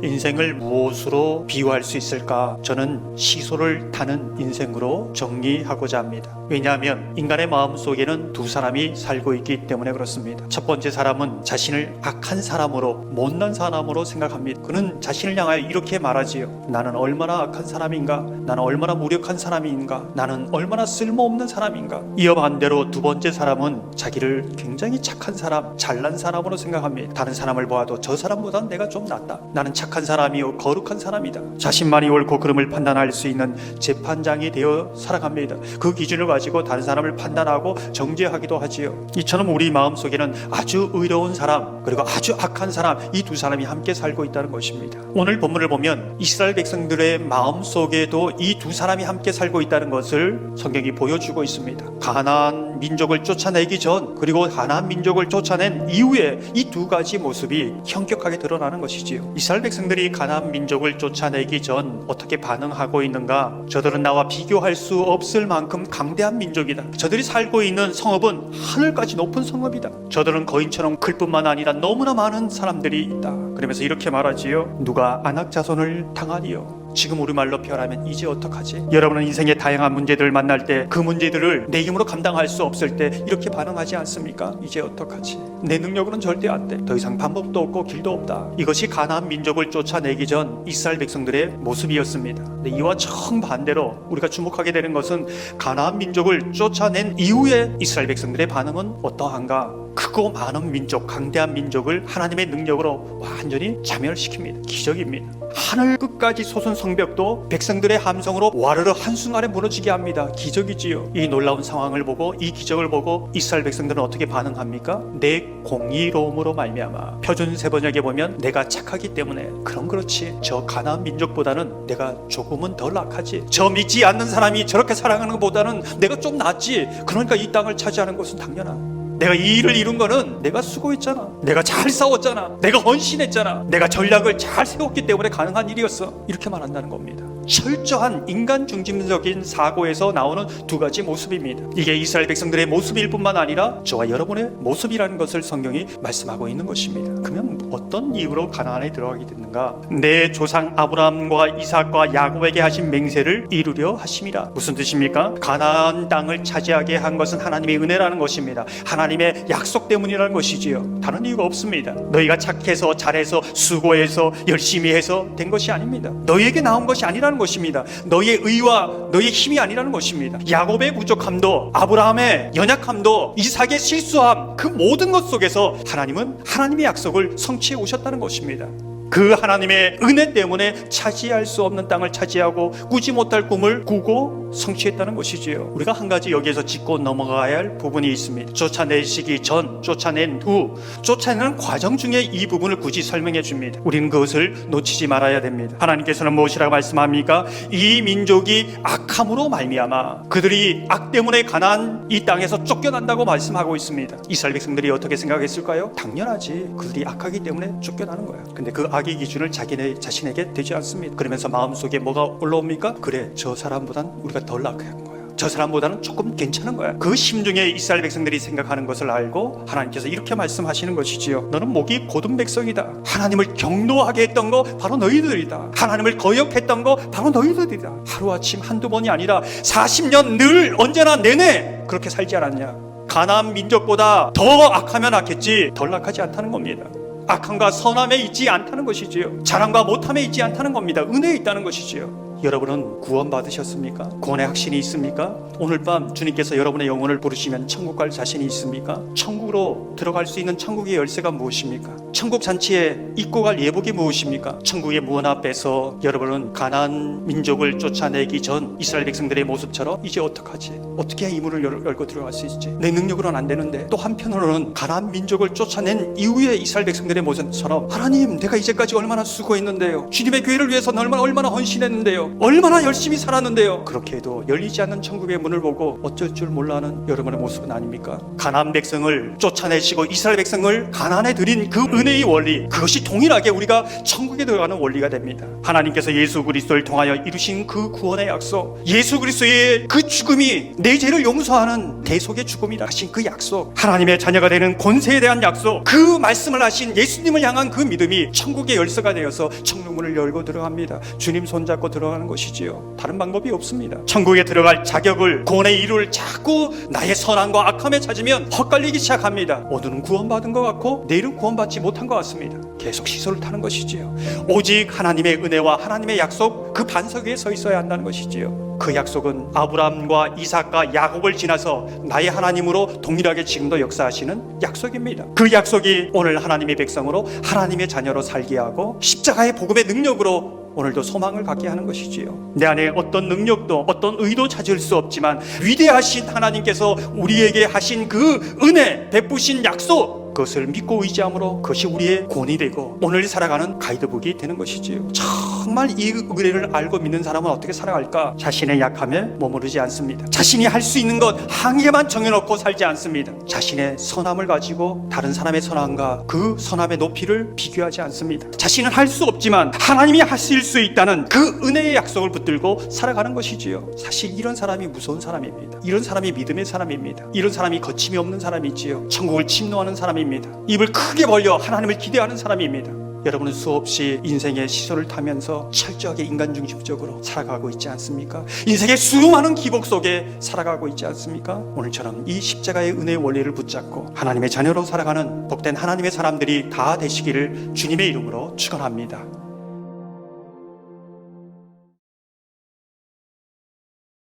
인생을 무엇으로 비유할 수 있을까? 저는 시소를 타는 인생으로 정리하고자 합니다. 왜냐하면 인간의 마음속에는 두 사람이 살고 있기 때문에 그렇습니다. 첫 번째 사람은 자신을 악한 사람으로, 못난 사람으로 생각합니다. 그는 자신을 향하여 이렇게 말하지요. 나는 얼마나 악한 사람인가? 나는 얼마나 무력한 사람인가? 나는 얼마나 쓸모없는 사람인가? 이어 반대로 두 번째 사람은 자기를 굉장히 착한 사람, 잘난 사람으로 생각합니다. 다른 사람을 보아도 저 사람보다는 내가 좀 낫다. 나는 착한 사람이요 거룩한 사람이다. 자신만이 옳고 그름을 판단할 수 있는 재판장이 되어 살아갑니다. 그 기준을 가지고 다른 사람을 판단하고 정죄하기도 하지요. 이처럼 우리 마음속에는 아주 의로운 사람 그리고 아주 악한 사람, 이 두 사람이 함께 살고 있다는 것입니다. 오늘 본문을 보면 이스라엘 백성들의 마음속에도 이 두 사람이 함께 살고 있다는 것을 성경이 보여주고 있습니다. 가나안 민족을 쫓아내기 전 그리고 가나안 민족을 쫓아낸 이후에 이 두 가지 모습이 현격하게 드러나는 것이지요. 이스라엘 백성들이 가나안 민족을 쫓아내기 전 어떻게 반응하고 있는가? 저들은 나와 비교할 수 없을 만큼 강대한 민족이다. 저들이 살고 있는 성읍은 하늘까지 높은 성읍이다. 저들은 거인처럼 클 뿐만 아니라 너무나 많은 사람들이 있다. 그러면서 이렇게 말하지요. 누가 안악 자손을 당하리요. 지금 우리말로 표현하면 이제 어떡하지? 여러분은 인생의 다양한 문제들을 만날 때 그 문제들을 내 힘으로 감당할 수 없을 때 이렇게 반응하지 않습니까? 이제 어떡하지? 내 능력으로는 절대 안 돼. 더 이상 방법도 없고 길도 없다. 이것이 가나안 민족을 쫓아내기 전 이스라엘 백성들의 모습이었습니다. 근데 이와 정반대로 우리가 주목하게 되는 것은 가나안 민족을 쫓아낸 이후에 이스라엘 백성들의 반응은 어떠한가? 크고 많은 민족, 강대한 민족을 하나님의 능력으로 완전히 자멸시킵니다. 기적입니다. 하늘 끝까지 솟은 성벽도 백성들의 함성으로 와르르 한순간에 무너지게 합니다. 기적이지요. 이 놀라운 상황을 보고, 이 기적을 보고 이스라엘 백성들은 어떻게 반응합니까? 내 공의로움으로 말미암아. 표준세 번역에 보면 내가 착하기 때문에. 그럼 그렇지. 저 가나안 민족보다는 내가 조금은 덜 악하지. 저 믿지 않는 사람이 저렇게 살아가는 것보다는 내가 좀 낫지. 그러니까 이 땅을 차지하는 것은 당연한. 내가 이 일을 이룬 거는 내가 수고했잖아. 내가 잘 싸웠잖아. 내가 헌신했잖아. 내가 전략을 잘 세웠기 때문에 가능한 일이었어. 이렇게 말한다는 겁니다. 철저한 인간 중심적인 사고에서 나오는 두 가지 모습입니다. 이게 이스라엘 백성들의 모습일 뿐만 아니라 저와 여러분의 모습이라는 것을 성경이 말씀하고 있는 것입니다. 그러면 어떤 이유로 가나안에 들어가게 됐는가? 내 조상 아브라함과 이삭과 야곱에게 하신 맹세를 이루려 하심이라. 무슨 뜻입니까? 가나안 땅을 차지하게 한 것은 하나님의 은혜라는 것입니다. 하나님의 약속 때문이라는 것이지요. 다른 이유가 없습니다. 너희가 착해서 잘해서 수고해서 열심히 해서 된 것이 아닙니다. 너희에게 나온 것이 아니라는 것입니다. 너희의 의와 너희의 힘이 아니라는 것입니다. 야곱의 부족함도 아브라함의 연약함도 이삭의 실수함, 그 모든 것 속에서 하나님은 하나님의 약속을 성취해 오셨다는 것입니다. 그 하나님의 은혜 때문에 차지할 수 없는 땅을 차지하고 꾸지 못할 꿈을 꾸고 성취했다는 것이지요. 우리가 한 가지 여기에서 짚고 넘어가야 할 부분이 있습니다. 쫓아내시기 전, 쫓아낸 후, 쫓아내는 과정 중에 이 부분을 굳이 설명해 줍니다. 우리는 그것을 놓치지 말아야 됩니다. 하나님께서는 무엇이라고 말씀합니까? 이 민족이 악함으로 말미암아 그들이 악 때문에 가나안 이 땅에서 쫓겨난다고 말씀하고 있습니다. 이스라엘 백성들이 어떻게 생각했을까요? 당연하지. 그들이 악하기 때문에 쫓겨나는 거야. 근데 그 악의 기준을 자신에게 되지 않습니다. 그러면서 마음속에 뭐가 올라옵니까? 그래, 저 사람보단 우리가 덜 악한 거야. 저 사람보다는 조금 괜찮은 거야. 그 심중에 이스라엘 백성들이 생각하는 것을 알고 하나님께서 이렇게 말씀하시는 것이지요. 너는 목이 곧은 백성이다. 하나님을 경노하게 했던 거 바로 너희들이다. 하나님을 거역했던 거 바로 너희들이다. 하루아침 한두 번이 아니라 40년 늘 언제나 내내 그렇게 살지 않았냐. 가나안 민족보다 더 악하면 악했지 덜 악하지 않다는 겁니다. 악함과 선함에 있지 않다는 것이지요. 잘함과 못함에 있지 않다는 겁니다. 은혜에 있다는 것이지요. 여러분은 구원 받으셨습니까? 구원의 확신이 있습니까? 오늘 밤 주님께서 여러분의 영혼을 부르시면 천국 갈 자신이 있습니까? 천국으로 들어갈 수 있는 천국의 열쇠가 무엇입니까? 천국 잔치에 입고 갈 예복이 무엇입니까? 천국의 문 앞에서 여러분은 가나안 민족을 쫓아내기 전 이스라엘 백성들의 모습처럼 이제 어떡하지? 어떻게 해야 이 문을 열고 들어갈 수 있지? 내 능력으로는 안 되는데. 또 한편으로는 가나안 민족을 쫓아낸 이후에 이스라엘 백성들의 모습처럼 하나님, 내가 이제까지 얼마나 수고했는데요. 주님의 교회를 위해서는 얼마나 헌신했는데요. 얼마나 열심히 살았는데요. 그렇게 해도 열리지 않는 천국의 문을 보고 어쩔 줄 몰라하는 여러분의 모습은 아닙니까? 가나안 백성을 쫓아내시고 이스라엘 백성을 가나안에 들인 그 은혜 은혜의 원리, 그것이 동일하게 우리가 천국에 들어가는 원리가 됩니다. 하나님께서 예수 그리스도를 통하여 이루신 그 구원의 약속, 예수 그리스도의 그 죽음이 내 죄를 용서하는 대속의 죽음이라 하신 그 약속, 하나님의 자녀가 되는 권세에 대한 약속, 그 말씀을 하신 예수님을 향한 그 믿음이 천국의 열쇠가 되어서 천국문을 열고 들어갑니다. 주님 손잡고 들어가는 것이지요. 다른 방법이 없습니다. 천국에 들어갈 자격을, 구원의 이유를 자꾸 나의 선함과 악함에 찾으면 헛갈리기 시작합니다. 오늘은 구원받은 것 같고 내일은 구원받지 못한 것 같습니다. 계속 시소를 타는 것이지요. 오직 하나님의 은혜와 하나님의 약속, 그 반석 위에 서 있어야 한다는 것이지요. 그 약속은 아브라함과 이삭과 야곱을 지나서 나의 하나님으로 동일하게 지금도 역사하시는 약속입니다. 그 약속이 오늘 하나님의 백성으로, 하나님의 자녀로 살게 하고 십자가의 복음의 능력으로 오늘도 소망을 갖게 하는 것이지요. 내 안에 어떤 능력도 어떤 의도 찾을 수 없지만 위대하신 하나님께서 우리에게 하신 그 은혜, 베푸신 약속, 그것을 믿고 의지함으로 그것이 우리의 권이 되고 오늘 살아가는 가이드북이 되는 것이지요. 정말 이 은혜를 알고 믿는 사람은 어떻게 살아갈까? 자신의 약함에 머무르지 않습니다. 자신이 할 수 있는 것 한계만 정해놓고 살지 않습니다. 자신의 선함을 가지고 다른 사람의 선함과 그 선함의 높이를 비교하지 않습니다. 자신은 할 수 없지만 하나님이 하실 수 있다는 그 은혜의 약속을 붙들고 살아가는 것이지요. 사실 이런 사람이 무서운 사람입니다. 이런 사람이 믿음의 사람입니다. 이런 사람이 거침이 없는 사람이지요. 천국을 침노하는 사람입니다. 입을 크게 벌려 하나님을 기대하는 사람입니다. 여러분은 수없이 인생의 시소를 타면서 철저하게 인간 중심적으로 살아가고 있지 않습니까? 인생의 수많은 기복 속에 살아가고 있지 않습니까? 오늘처럼 이 십자가의 은혜의 원리를 붙잡고 하나님의 자녀로 살아가는 복된 하나님의 사람들이 다 되시기를 주님의 이름으로 축원합니다.